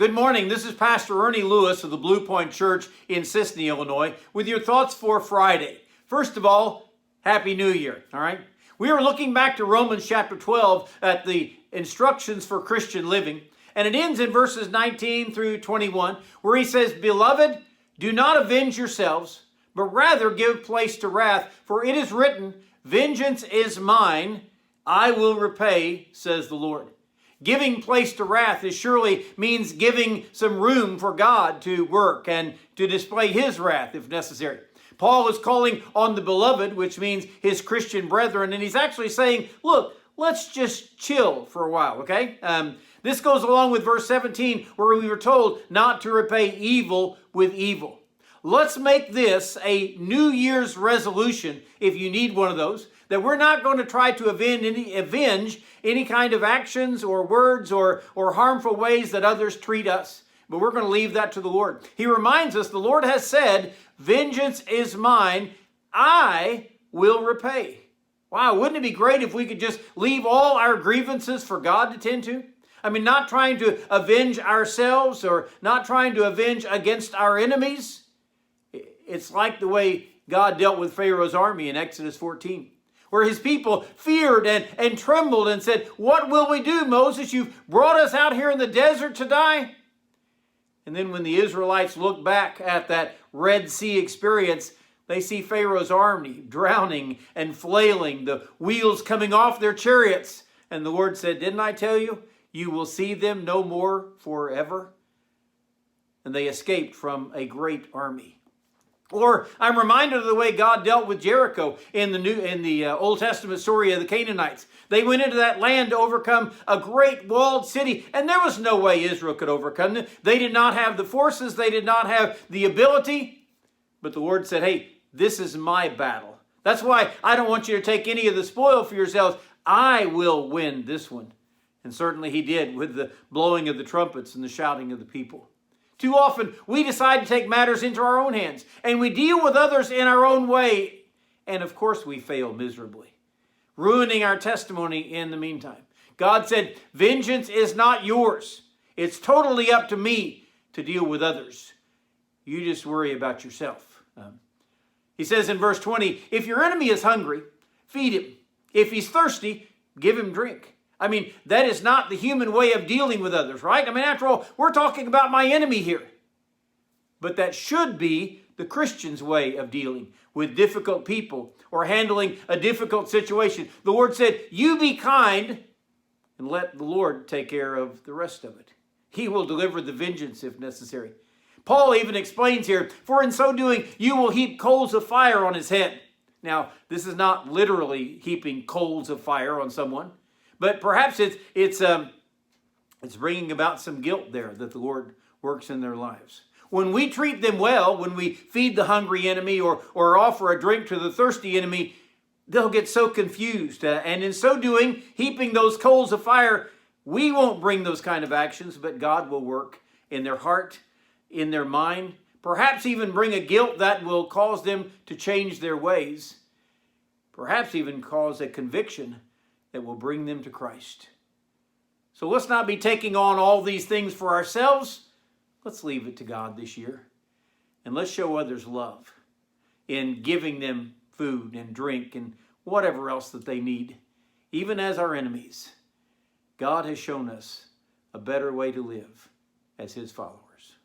Good morning. This is Pastor Ernie Lewis of the Blue Point Church in Sisney, Illinois, with your thoughts for Friday. First of all, Happy New Year, all right? We are looking back to Romans chapter 12 at the instructions for Christian living, and it ends in verses 19 through 21, where he says, "Beloved, do not avenge yourselves, but rather give place to wrath, for it is written, 'Vengeance is mine, I will repay,' says the Lord." Giving place to wrath surely means giving some room for God to work and to display his wrath if necessary. Paul is calling on the beloved, which means his Christian brethren, and he's actually saying, look, let's just chill for a while, okay? This goes along with verse 17, where we were told not to repay evil with evil. Let's make this a New Year's resolution, if you need one of those, that we're not going to try to avenge any kind of actions or words or harmful ways that others treat us. But we're going to leave that to the Lord. He reminds us the Lord has said, "Vengeance is mine, I will repay." Wow, wouldn't it be great if we could just leave all our grievances for God to tend to? I mean, not trying to avenge ourselves or not trying to avenge against our enemies. It's like the way God dealt with Pharaoh's army in Exodus 14, where his people feared and trembled and said, "What will we do, Moses? You've brought us out here in the desert to die." And then when the Israelites look back at that Red Sea experience, they see Pharaoh's army drowning and flailing, the wheels coming off their chariots. And the Lord said, "Didn't I tell you, you will see them no more forever?" And they escaped from a great army. Or I'm reminded of the way God dealt with Jericho in the Old Testament story of the Canaanites. They went into that land to overcome a great walled city, and there was no way Israel could overcome them. They did not have the forces. They did not have the ability. But the Lord said, "Hey, this is my battle. That's why I don't want you to take any of the spoil for yourselves. I will win this one." And certainly he did with the blowing of the trumpets and the shouting of the people. Too often, we decide to take matters into our own hands, and we deal with others in our own way. And of course, we fail miserably, ruining our testimony in the meantime. God said, "Vengeance is not yours. It's totally up to me to deal with others. You just worry about yourself." He says in verse 20, "If your enemy is hungry, feed him. If he's thirsty, give him drink." I mean, that is not the human way of dealing with others, right? I mean, after all, we're talking about my enemy here. But that should be the Christian's way of dealing with difficult people or handling a difficult situation. The Lord said, "You be kind and let the Lord take care of the rest of it. He will deliver the vengeance if necessary." Paul even explains here, "For in so doing, you will heap coals of fire on his head." Now, this is not literally heaping coals of fire on someone, but perhaps it's bringing about some guilt there that the Lord works in their lives. When we treat them well, when we feed the hungry enemy or offer a drink to the thirsty enemy, they'll get so confused. And in so doing, heaping those coals of fire, we won't bring those kind of actions, but God will work in their heart, in their mind, perhaps even bring a guilt that will cause them to change their ways, perhaps even cause a conviction that will bring them to Christ. So let's not be taking on all these things for ourselves. Let's leave it to God this year. And let's show others love in giving them food and drink and whatever else that they need. Even as our enemies, God has shown us a better way to live as his followers.